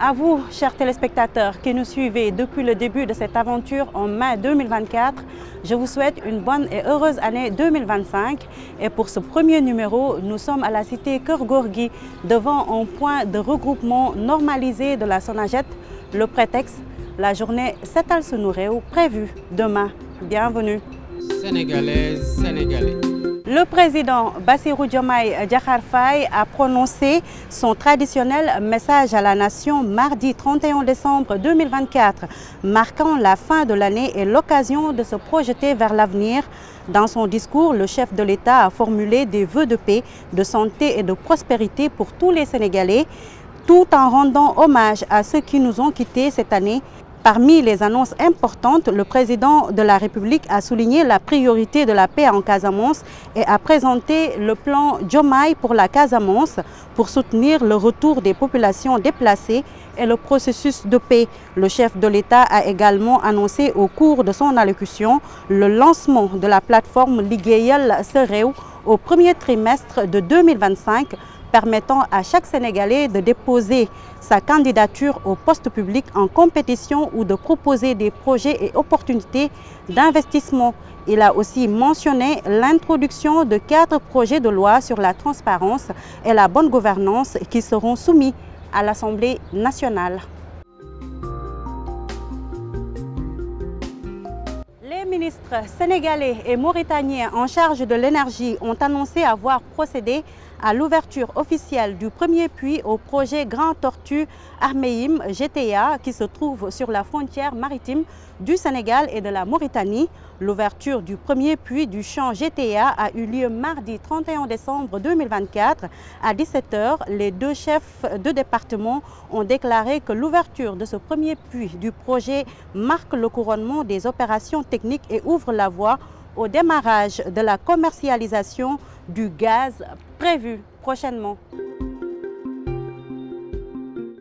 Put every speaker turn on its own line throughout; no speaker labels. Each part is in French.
À vous, chers téléspectateurs qui nous suivez depuis le début de cette aventure en mai 2024, je vous souhaite une bonne et heureuse année 2025. Et pour ce premier numéro, nous sommes à la cité Keur Gorgui, devant un point de regroupement normalisé de la Sonaged. Le prétexte, la journée Setal Sunu Réew prévue demain. Bienvenue.
Sénégalaises, Sénégalais.
Le président Bassirou Diomaye Diakhar Faye a prononcé son traditionnel message à la nation mardi 31 décembre 2024, marquant la fin de l'année et l'occasion de se projeter vers l'avenir. Dans son discours, le chef de l'État a formulé des vœux de paix, de santé et de prospérité pour tous les Sénégalais, tout en rendant hommage à ceux qui nous ont quittés cette année. Parmi les annonces importantes, le président de la République a souligné la priorité de la paix en Casamance et a présenté le plan Diomaye pour la Casamance pour soutenir le retour des populations déplacées et le processus de paix. Le chef de l'État a également annoncé au cours de son allocution le lancement de la plateforme Liggéeyal Sa Réew au premier trimestre de 2025, permettant à chaque Sénégalais de déposer sa candidature au poste public en compétition ou de proposer des projets et opportunités d'investissement. Il a aussi mentionné l'introduction de 4 projets de loi sur la transparence et la bonne gouvernance qui seront soumis à l'Assemblée nationale. Les ministres sénégalais et mauritaniens en charge de l'énergie ont annoncé avoir procédé à l'ouverture officielle du premier puits au projet Grand Tortue Armeim GTA qui se trouve sur la frontière maritime du Sénégal et de la Mauritanie. L'ouverture du premier puits du champ GTA a eu lieu mardi 31 décembre 2024 à 17 h. Les deux chefs de département ont déclaré que l'ouverture de ce premier puits du projet marque le couronnement des opérations techniques et ouvre la voie au démarrage de la commercialisation du gaz prévu prochainement.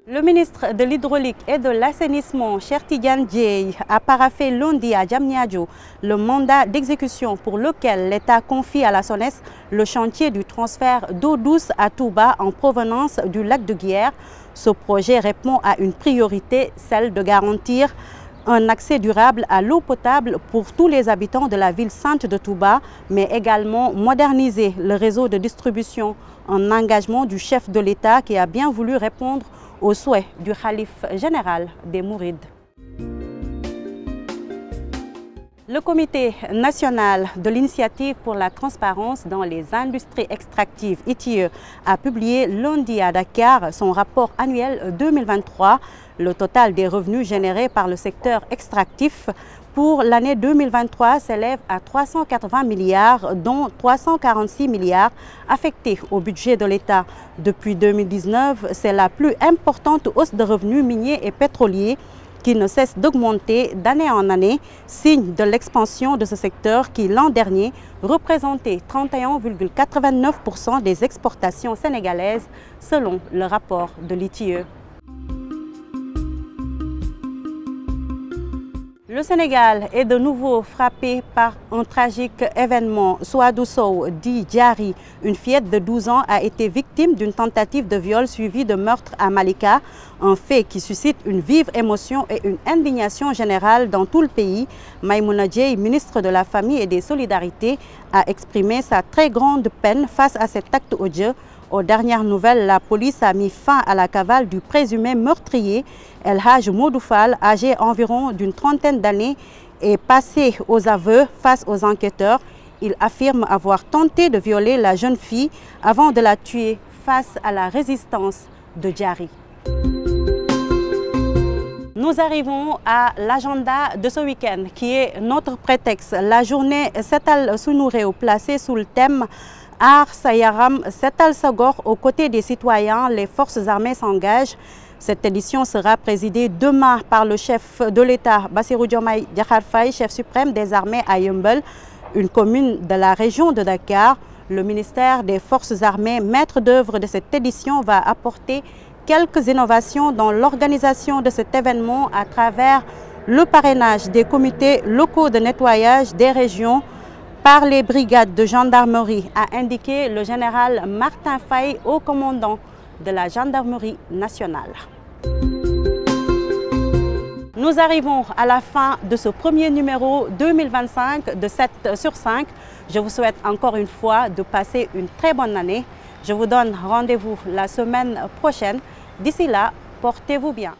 Le ministre de l'Hydraulique et de l'Assainissement, Cheikh Tidiane Dièye, a paraphé lundi à Diamniadio le mandat d'exécution pour lequel l'État confie à la SONES le chantier du transfert d'eau douce à Touba en provenance du lac de Guiers. Ce projet répond à une priorité, celle de garantir un accès durable à l'eau potable pour tous les habitants de la ville sainte de Touba, mais également moderniser le réseau de distribution, un engagement du chef de l'État qui a bien voulu répondre aux souhaits du Khalife général des Mourides. Le Comité national de l'initiative pour la transparence dans les industries extractives ITIE a publié lundi à Dakar son rapport annuel 2023. Le total des revenus générés par le secteur extractif pour l'année 2023 s'élève à 380 milliards, dont 346 milliards affectés au budget de l'État. Depuis 2019, c'est la plus importante hausse de revenus miniers et pétroliers qui ne cesse d'augmenter d'année en année, signe de l'expansion de ce secteur qui, l'an dernier, représentait 31,89% des exportations sénégalaises, selon le rapport de l'ITIE. Le Sénégal est de nouveau frappé par un tragique événement. Souadou Sow, dit Diary, une fillette de 12 ans, a été victime d'une tentative de viol suivie de meurtre à Malika. Un fait qui suscite une vive émotion et une indignation générale dans tout le pays. Maïmouna Dièye, ministre de la Famille et des Solidarités, a exprimé sa très grande peine face à cet acte odieux. Aux dernières nouvelles, la police a mis fin à la cavale du présumé meurtrier. El Hadj Modou Fall, âgé environ d'une trentaine d'années, est passé aux aveux face aux enquêteurs. Il affirme avoir tenté de violer la jeune fille avant de la tuer face à la résistance de Diary. Nous arrivons à l'agenda de ce week-end qui est notre prétexte. La journée Setal Sunu Réew placée sous le thème Aar Sa Yaram Setal Sa Gox aux côtés des citoyens, les forces armées s'engagent. Cette édition sera présidée demain par le chef de l'État, Bassirou Diomaye Diakhar Faye, chef suprême des armées à Yeumbeul, une commune de la région de Dakar. Le ministère des Forces armées, maître d'œuvre de cette édition, va apporter quelques innovations dans l'organisation de cet événement à travers le parrainage des comités locaux de nettoyage des régions par les brigades de gendarmerie, a indiqué le général Martin Faye, haut commandant de la gendarmerie nationale. Nous arrivons à la fin de ce premier numéro 2025 de 7 sur 5. Je vous souhaite encore une fois de passer une très bonne année. Je vous donne rendez-vous la semaine prochaine. D'ici là, portez-vous bien.